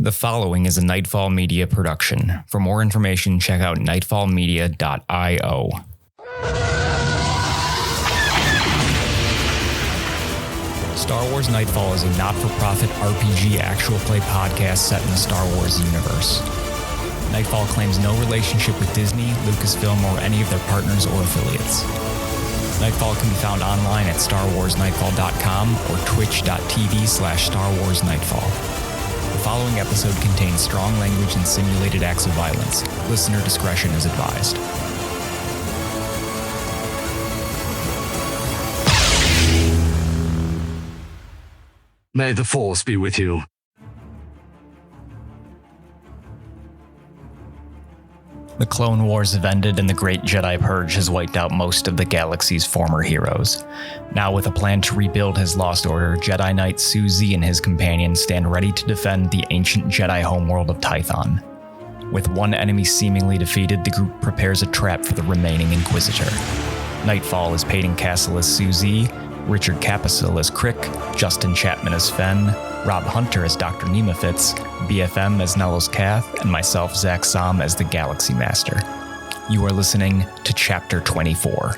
The following is a Nightfall Media production. For more information, check out nightfallmedia.io. Star Wars Nightfall is a not-for-profit RPG actual play podcast set in the Star Wars universe. Nightfall claims no relationship with Disney, Lucasfilm, or any of their partners or affiliates. Nightfall can be found online at starwarsnightfall.com or twitch.tv/StarWarsNightfall. The following episode contains strong language and simulated acts of violence. Listener discretion is advised. May the Force be with you. The Clone Wars have ended and the Great Jedi Purge has wiped out most of the galaxy's former heroes. Now with a plan to rebuild his lost order, Jedi Knight Syu Zee and his companions stand ready to defend the ancient Jedi homeworld of Tython. With one enemy seemingly defeated, the group prepares a trap for the remaining Inquisitor. Nightfall is Peyton Castle as Syu Zee, Richard Capisil as Crick, Justin Chapman as Fen, Rob Hunter as Dr. Nemafitz, BFM as Nellos Cath, and myself, Zach Som, as the Galaxy Master. You are listening to Chapter 24.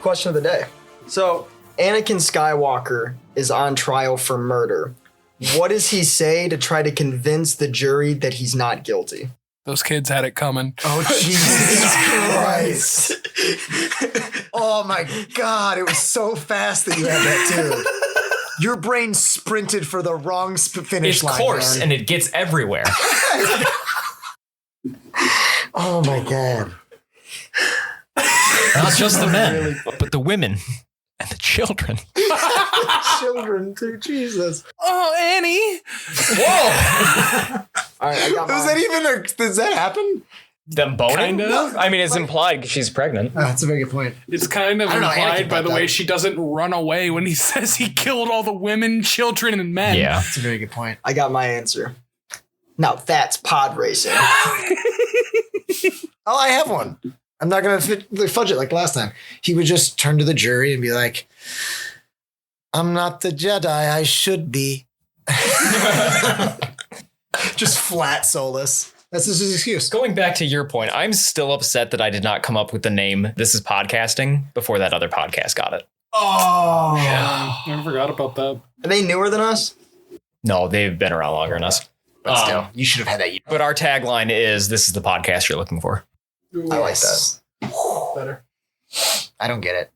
Question of the day. So, Anakin Skywalker is on trial for murder. What does he say to try to convince the jury that he's not guilty? Those kids had it coming. Oh, Jesus Christ. Oh, my God. It was so fast that you had that, too. Your brain sprinted for the wrong finish line. It's coarse, and it gets everywhere. Oh, my God. Not just the men, but the women and the children. Children, too. Jesus. Oh, Annie. Whoa! All right, I got Does that happen? Them boning? Kinda. I mean, it's implied because she's pregnant. Oh, that's a very good point. It's kind of I don't know, implied Anakin by the got way that. she doesn't run away when he says he killed all the women, children, and men. Yeah. That's a very good point. I got my answer. Now that's pod racing. Oh, I have one. I'm not going to fudge it like last time. He would just turn to the jury and be like, I'm not the Jedi I should be. Just flat soulless. That's his excuse. Going back to your point, I'm still upset that I did not come up with the name This Is Podcasting before that other podcast got it. Oh. I forgot about that. Are they newer than us? No, they've been around longer than us. But still, you should have had that. But our tagline is, this is the podcast you're looking for. I like that. Better. I don't get it.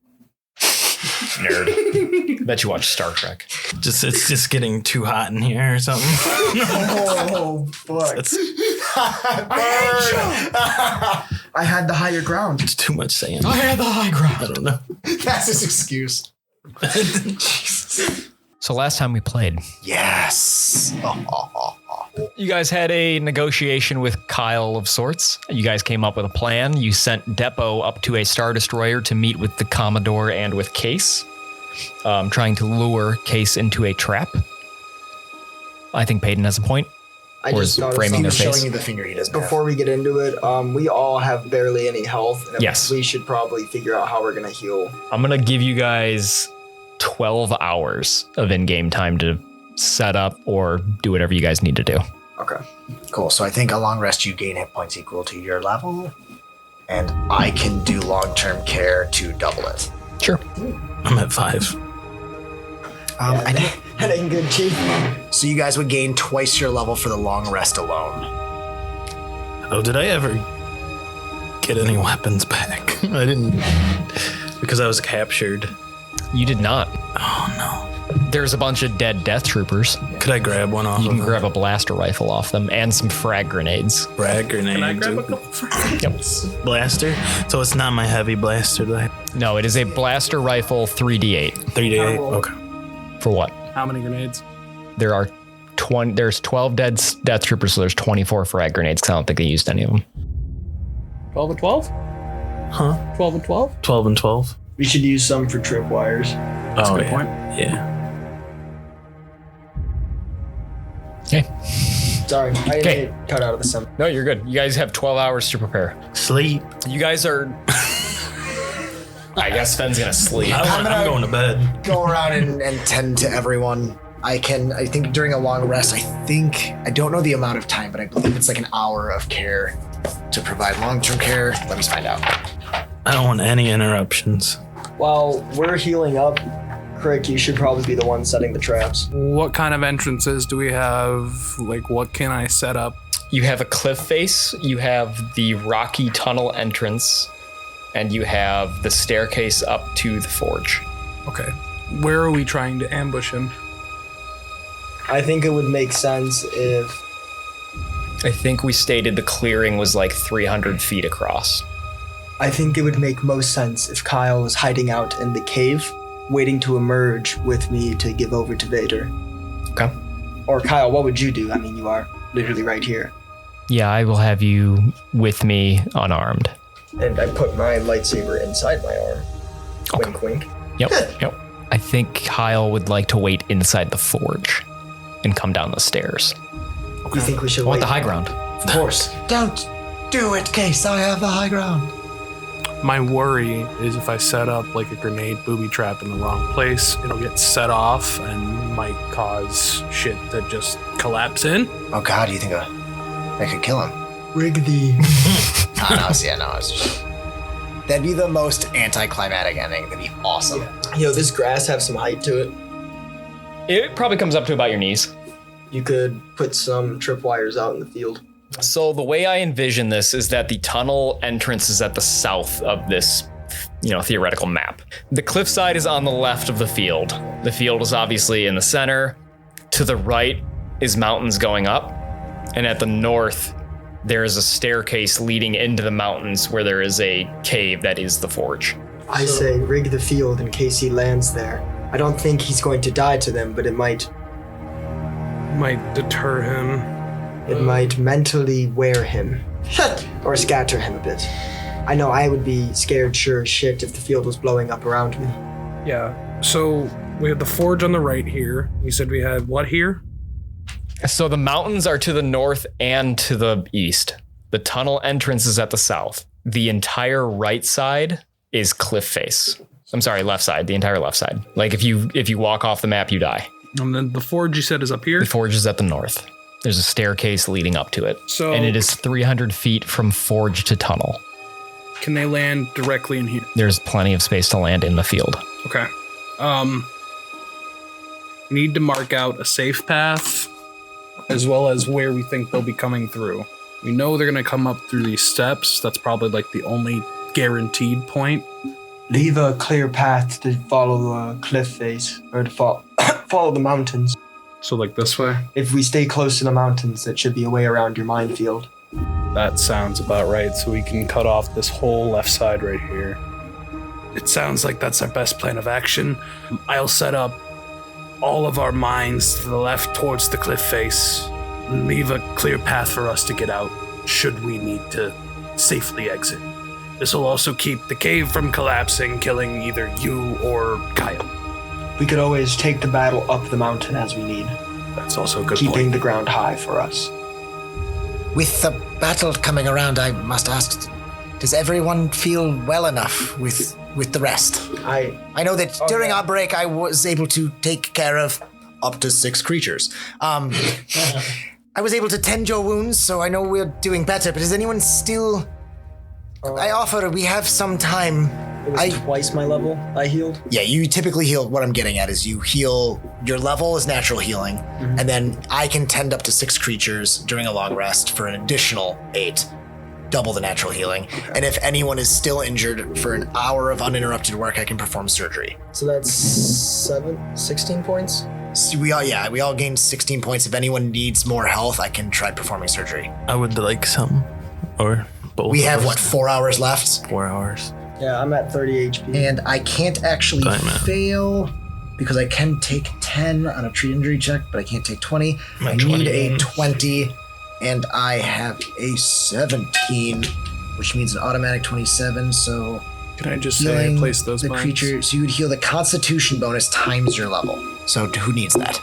Nerd. Bet you watch Star Trek. It's just getting too hot in here or something. Oh, fuck. I had the higher ground. It's too much saying. I had the high ground. I don't know. That's his excuse. So last time we played, Yes. you guys had a negotiation with Kyle of sorts. You guys came up with a plan. You sent Depot up to a Star Destroyer to meet with the Commodore and with Case, trying to lure Case into a trap. I think Peyton has a point. I Or just is thought of framing He something. their was face. showing you the finger he doesn't have. Before we get into it, we all have barely any health. And Yes. We should probably figure out how we're going to heal. I'm going to give you guys 12 hours of in-game time to set up or do whatever you guys need to do. Okay. Cool. So I think a long rest, you gain hit points equal to your level. And I can do long-term care to double it. Sure. I'm at 5. That ain't good, Chief. So you guys would gain twice your level for the long rest alone. Oh, did I ever get any weapons back? I didn't, because I was captured. You did not. Oh no. There's a bunch of dead death troopers. Could I grab one off You of can grab a blaster rifle off them and some frag grenades. frag grenade? Can I grab a couple Yep. blaster? So it's not my heavy blaster that I No, it is a blaster rifle 3d8. 3D8. Okay. For what? How many grenades? There are 20. There's 12 death troopers, so there's 24 frag grenades. 'Cause I don't think they used any of them. 12 and 12? Huh? 12 and 12? 12 and 12. We should use some for tripwires. That's Oh, a good yeah. point. Yeah. Okay. Sorry, I didn't Okay. get cut out of the sim. No, you're good. You guys have 12 hours to prepare. Sleep. You guys are I guess Sven's gonna sleep. I'm going to bed. Go around and tend to everyone. I think during a long rest, I don't know the amount of time, but I believe it's like an hour of care to provide long-term care. Let me find out. I don't want any interruptions. While we're healing up, Crick, you should probably be the one setting the traps. What kind of entrances do we have? Like, what can I set up? You have a cliff face, you have the rocky tunnel entrance, and you have the staircase up to the forge. Okay. Where are we trying to ambush him? I think it would make sense if... I think we stated the clearing was like 300 feet across. I think it would make most sense if Kyle was hiding out in the cave, waiting to emerge with me to give over to Vader. Okay. Or Kyle, what would you do? I mean, you are literally right here. Yeah, I will have you with me unarmed. And I put my lightsaber inside my arm. Okay. Wink, wink. Yep. I think Kyle would like to wait inside the forge and come down the stairs. You think we should I want wait? the high ground. Of course. Don't do it, Case. I have the high ground. My worry is if I set up like a grenade booby trap in the wrong place, it'll get set off and might cause shit to just collapse in. Oh God, you think I could kill him? Rig the... That'd be the most anticlimactic ending. That'd be awesome. Yo, this grass have some height to it. It probably comes up to about your knees. You could put some tripwires out in the field. So the way I envision this is that the tunnel entrance is at the south of this, theoretical map. The cliffside is on the left of the field. The field is obviously in the center. To the right is mountains going up. And at the north, there is a staircase leading into the mountains where there is a cave that is the forge. I say rig the field in case he lands there. I don't think he's going to die to them, but it might deter him. It might mentally wear him. Or scatter him a bit. I know I would be scared sure as shit if the field was blowing up around me. Yeah. So we have the forge on the right here. You said we had what here? So the mountains are to the north and to the east. The tunnel entrance is at the south. The entire right side is cliff face. I'm sorry, left side, the entire left side. Like if you walk off the map, you die. And then the forge you said is up here? The forge is at the north. There's a staircase leading up to it. So, and it is 300 feet from forge to tunnel. Can they land directly in here? There's plenty of space to land in the field. Okay. We need to mark out a safe path as well as where we think they'll be coming through. We know they're going to come up through these steps. That's probably like the only guaranteed point. Leave a clear path to follow the cliff face, or to follow the mountains. So like this way? If we stay close to the mountains, that should be a way around your minefield. That sounds about right. So we can cut off this whole left side right here. It sounds like that's our best plan of action. I'll set up all of our mines to the left towards the cliff face and leave a clear path for us to get out should we need to safely exit. This will also keep the cave from collapsing, killing either you or Kyle. We could always take the battle up the mountain as we need. That's also a good Keeping point. the ground high for us. With the battle coming around, I must ask, does everyone feel well enough with the rest? I know that during our break, I was able to take care of up to 6 creatures. I was able to tend your wounds, so I know we're doing better, but is anyone still... I offer, we have some time. It was twice my level I healed. Yeah, you typically heal. What I'm getting at is you heal, your level is natural healing, and then I can tend up to 6 creatures during a long rest for an additional 8, double the natural healing. Okay. And if anyone is still injured for an hour of uninterrupted work, I can perform surgery. So that's 16 points? So we all gain 16 points. If anyone needs more health, I can try performing surgery. I would like some, or both. We have, 4 hours left? 4 hours. Yeah, I'm at 30 HP. And I can't actually fail because I can take 10 on a treat injury check, but I can't take 20. I need a 20, and I have a 17, which means an automatic 27, so... Can I just say I place those the mines? Creature, so you would heal the Constitution bonus times your level. So who needs that?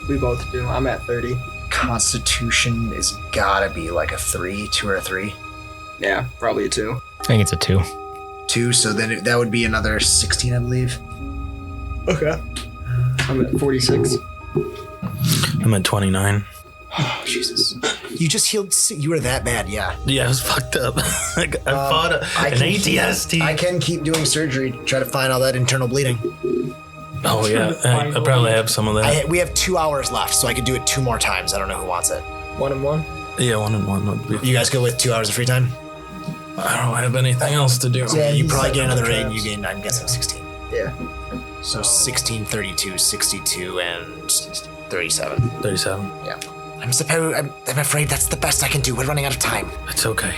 We both do. I'm at 30. Constitution is gotta be like a 3, 2 or a 3. Yeah, probably a 2. I think it's a 2. 2, so then that would be another 16, I believe. Okay. I'm at 46. I'm at 29. Oh, Jesus. You just healed. You were that bad, yeah. Yeah, I was fucked up. I fought an ATST. I can keep doing surgery to try to find all that internal bleeding. Oh, yeah. I probably have some of that. We have 2 hours left, so I could do it 2 more times. I don't know who wants it. 1 and 1? Yeah, 1 and 1 would be. You guys go with 2 hours of free time? I don't have anything else to do. Yeah, you probably get another 8, and you gain, I'm guessing, 16. Yeah. So 16, 32, 62, and 37. 37. Yeah. I'm afraid that's the best I can do. We're running out of time. It's okay.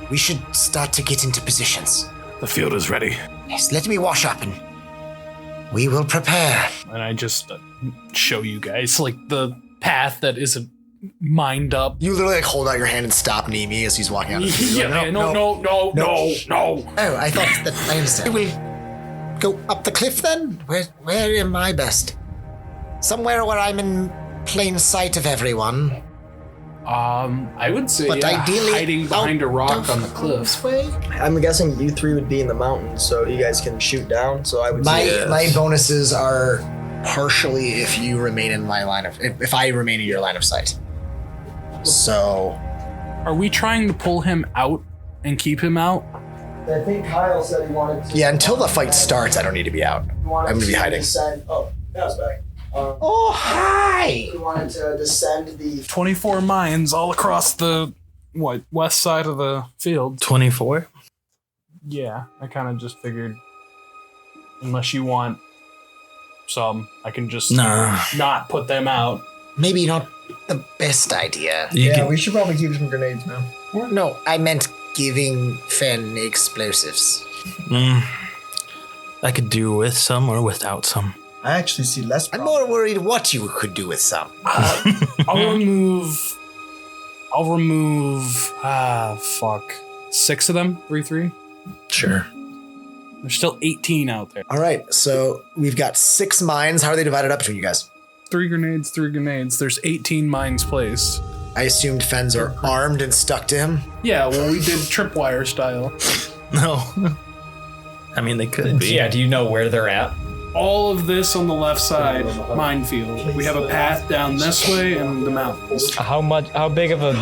We should start to get into positions. The field is ready. Yes, let me wash up and we will prepare. And I just show you guys like the path that isn't mined up. You literally like hold out your hand and stop Nemi as he's walking out. Yeah, no. Oh, I thought that I understand. We will go up the cliff then? Where am I best? Somewhere where I'm in plain sight of everyone. I would say But ideally, hiding behind a rock on the cliffs. I'm guessing you 3 would be in the mountains, so you guys can shoot down. So I would say My bonuses are partially if you remain in my line of if I remain in your line of sight. So Are we trying to pull him out and keep him out? I think Kyle said he wanted to. yeah, until the fight starts, I don't need to be out. I'm gonna be hiding. Oh, that was back. Oh, hi! We wanted to descend the 24 mines all across the west side of the field. 24? Yeah, I kind of just figured, unless you want some, I can just not put them out. Maybe not the best idea. we should probably keep some grenades now. No, I meant giving Fen explosives. I could do with some or without some. I actually see less. I'm more worried what you could do with some. I'll remove 6 of them. 3. Sure. There's still 18 out there. All right, so we've got 6 mines. How are they divided up between you guys? 3 grenades. There's 18 mines placed. I assumed Fens are armed and stuck to him. Yeah, well, we did tripwire style. No. I mean, they could be. Yeah, do you know where they're at? All of this on the left side, minefield. We have a path down this way and the mountains. How big of a...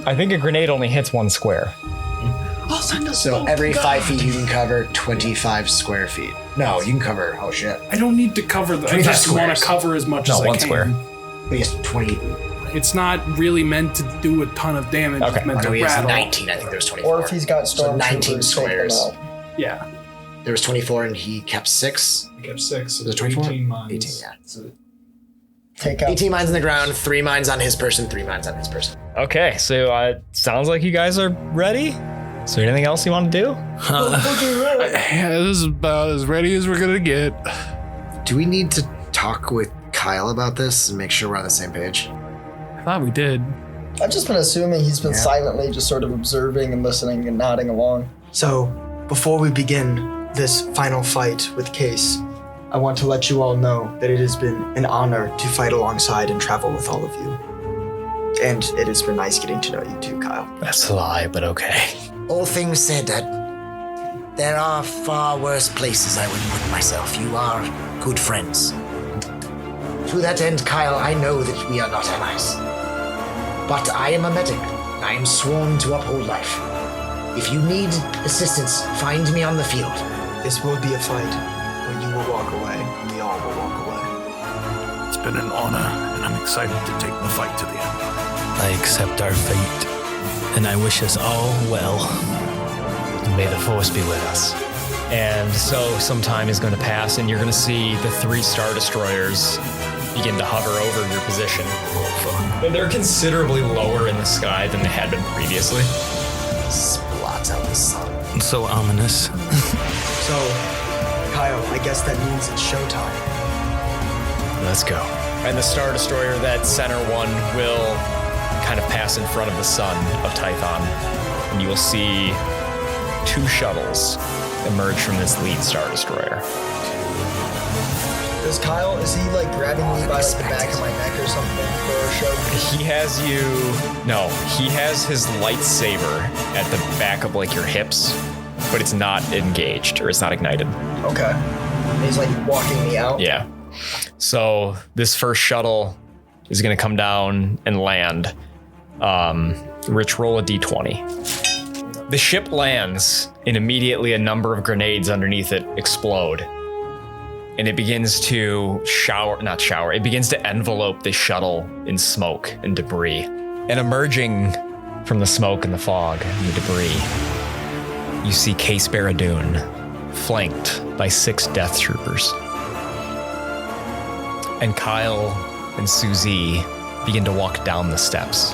I think a grenade only hits 1 square. So every 5 feet you can cover 25 square feet. No, you can cover, oh shit. I don't need to cover the... I just want to cover as much as I can. 1 square. But yes, 20. It's not really meant to do a ton of damage. Okay. It's meant to He has rattle. 19, I think there was 24. Or if he's got So storm 19 squares. Yeah. There was 24 and he kept 6. I kept 6. So Was it 24? 18 mines. 18, yeah. Take out 18 mines on the ground, 3 mines on his person, 3 mines on his person. Okay, so sounds like you guys are ready. Is there anything else you want to do? Yeah, this is about as ready as we're gonna get. Do we need to talk with Kyle about this and make sure we're on the same page? I thought we did. I've just been assuming he's been silently just sort of observing and listening and nodding along. So, before we begin this final fight with Case, I want to let you all know that it has been an honor to fight alongside and travel with all of you. And it has been nice getting to know you too, Kyle. That's a lie, but okay. All things said, there are far worse places I would put myself. You are good friends. To that end, Kyle, I know that we are not allies. But I am a medic. I am sworn to uphold life. If you need assistance, find me on the field. This will be a fight where you will walk away and we all will walk away. It's been an honor, and I'm excited to take the fight to the end. I accept our fate, and I wish us all well. May the force be with us. And so some time is going to pass, and you're going to see the 3 Star Destroyers begin to hover over your position. And they're considerably lower in the sky than they had been previously. Splots out the sun. So ominous. So, Kyle, I guess that means it's showtime. Let's go. And the Star Destroyer, that center one, will kind of pass in front of the sun of Tython. And you will see 2 shuttles emerge from this lead Star Destroyer. Does Kyle, is he like grabbing me by like the back of my neck or something for a show? He has he has his lightsaber at the back of like your hips. but it's not engaged or it's not ignited. Okay. And he's like walking me out. Yeah. So this first shuttle is going to come down and land. Rich, roll a d20. The ship lands, and immediately a number of grenades underneath it explode. And it begins to it begins to envelope the shuttle in smoke and debris. And emerging from the smoke and the fog and the debris, you see Case Barradoon, flanked by 6 Death Troopers. And Kyle and Syu Zee begin to walk down the steps.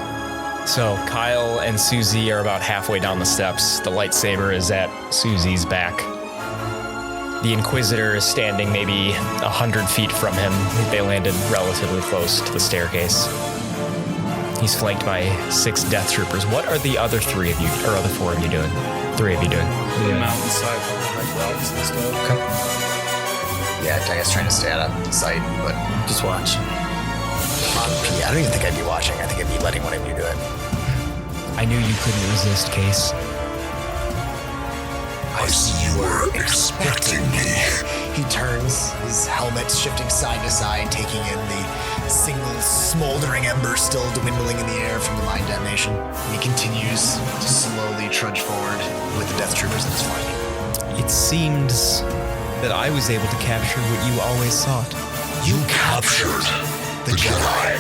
So Kyle and Syu Zee are about halfway down the steps. The lightsaber is at Syu Zee's back. The Inquisitor is standing maybe 100 feet from him. They landed relatively close to the staircase. He's flanked by 6 Death Troopers. What are the other 3 of you, or other 4 of you doing? 3 of you doing? The mountainside, like rocks and stuff. Okay. Yeah, I guess trying to stay out of sight, but Just watch. I don't even think I'd be watching. I think I'd be letting one of you do it. I knew you couldn't resist, Case. I see you were expecting me. He turns, his helmet shifting side to side, taking in the single smoldering ember still dwindling in the air from the mine detonation. And he continues to slowly trudge forward with the Death Troopers in his flank. It seems that I was able to capture what you always sought. You captured the Jedi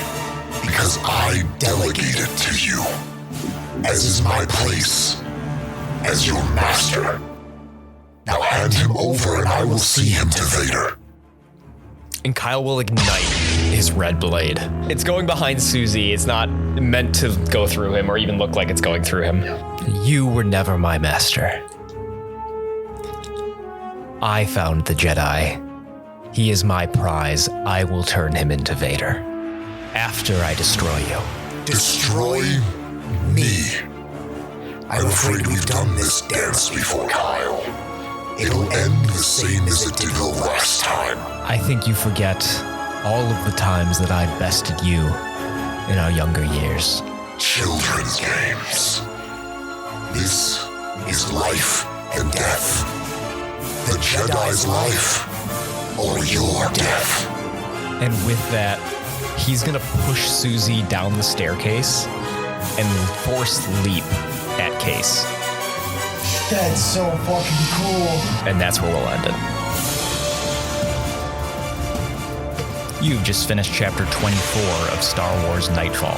because I delegated to you, as is my place, as your master. Now hand him over and I will see him to Vader. And Kyle will ignite his red blade. It's going behind Syu Zee. It's not meant to go through him or even look like it's going through him. You were never my master. I found the Jedi. He is my prize. I will turn him into Vader. After I destroy you. Destroy me. I'm afraid we've done this dance before, Kyle. It'll end the same as it did the last time. I think you forget all of the times that I bested you in our younger years. Children's games. This is life and death. The Jedi's life or your death. And with that, he's gonna push Syu Zee down the staircase and force leap at Case. That's so fucking cool. And that's where we'll end it. You've just finished chapter 24 of Star Wars Nightfall.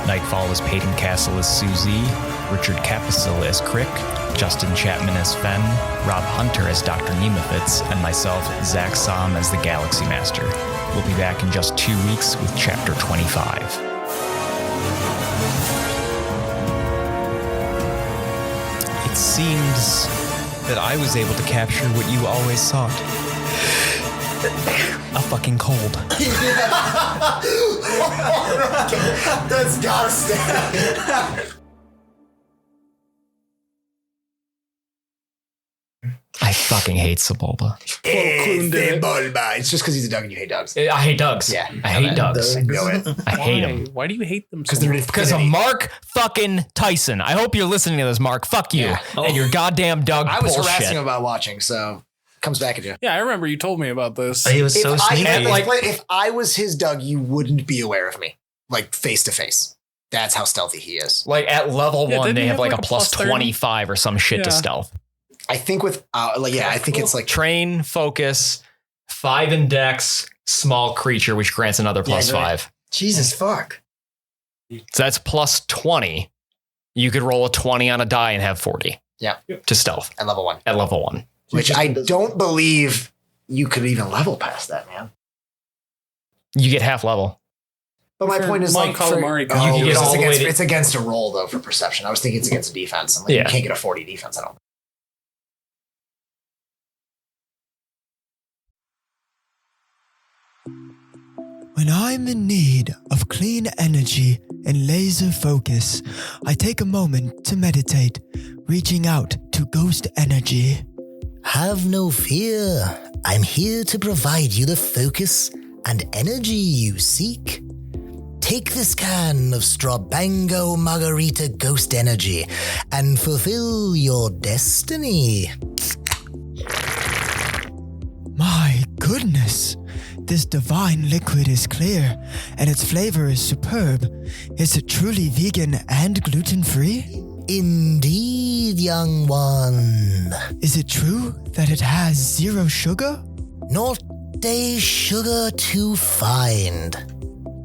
Nightfall is Peyton Castle as Syu Zee, Richard Capisil as Crick, Justin Chapman as Fen, Rob Hunter as Dr. Nemethitz, and myself, Zach Som, as the Galaxy Master. We'll be back in just 2 weeks with chapter 25. It seems that I was able to capture what you always sought. A fucking cold. That's gotta stay. I fucking hate Sebulba. It's just because he's a dog and you hate dogs. I hate dogs. Yeah. I hate dogs. I know it. I hate them. Why do you hate them so Because they're much? Because of Mark fucking Tyson. I hope you're listening to this, Mark. Fuck you. Yeah. And your goddamn dog I was bullshit. harassing him about watching, so comes back at you. Yeah, I remember you told me about this. He was so sneaky. If I was his Doug, you wouldn't be aware of me, like face to face. That's how stealthy he is. Like at level Yeah, 1, didn't they he have like a a plus plus 30? 25 or some shit to Yeah. stealth. I think with, I think it's like Train, focus, 5 in dex, small creature, which grants another plus Yeah, right. 5. Jesus fuck. So that's plus 20. You could roll a 20 on a die and have 40 yeah, to stealth at level 1, at level 1. which I don't believe you could even level past that, man. You get half level. But my For point is, Mon like, Calamari, oh, you can get it's all the way against, to- it's against a roll though for perception. I was thinking it's against a defense. I'm like, Yeah. you can't get a 40 defense. I don't. When I'm in need of clean energy and laser focus, I take a moment to meditate, reaching out to ghost energy. Have no fear. I'm here to provide you the focus and energy you seek. take this can of Strawbango Margarita Ghost Energy and fulfill your destiny. My goodness. This divine liquid is clear, and its flavor is superb. Is it truly vegan and gluten-free? Indeed, young one. Is it true that it has 0 sugar? Not a sugar to find.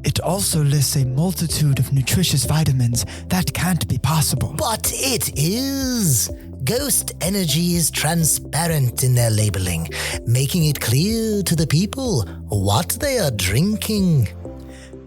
It also lists a multitude of nutritious vitamins. That can't be possible. But it is. Ghost Energy is transparent in their labeling, making it clear to the people what they are drinking.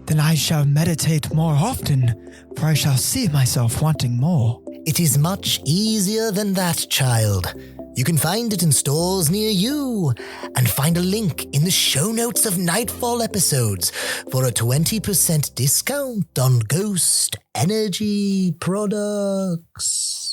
Then I shall meditate more often, for I shall see myself wanting more. It is much easier than that, child. You can find it in stores near you, and find a link in the show notes of Nightfall episodes for a 20% discount on Ghost Energy products.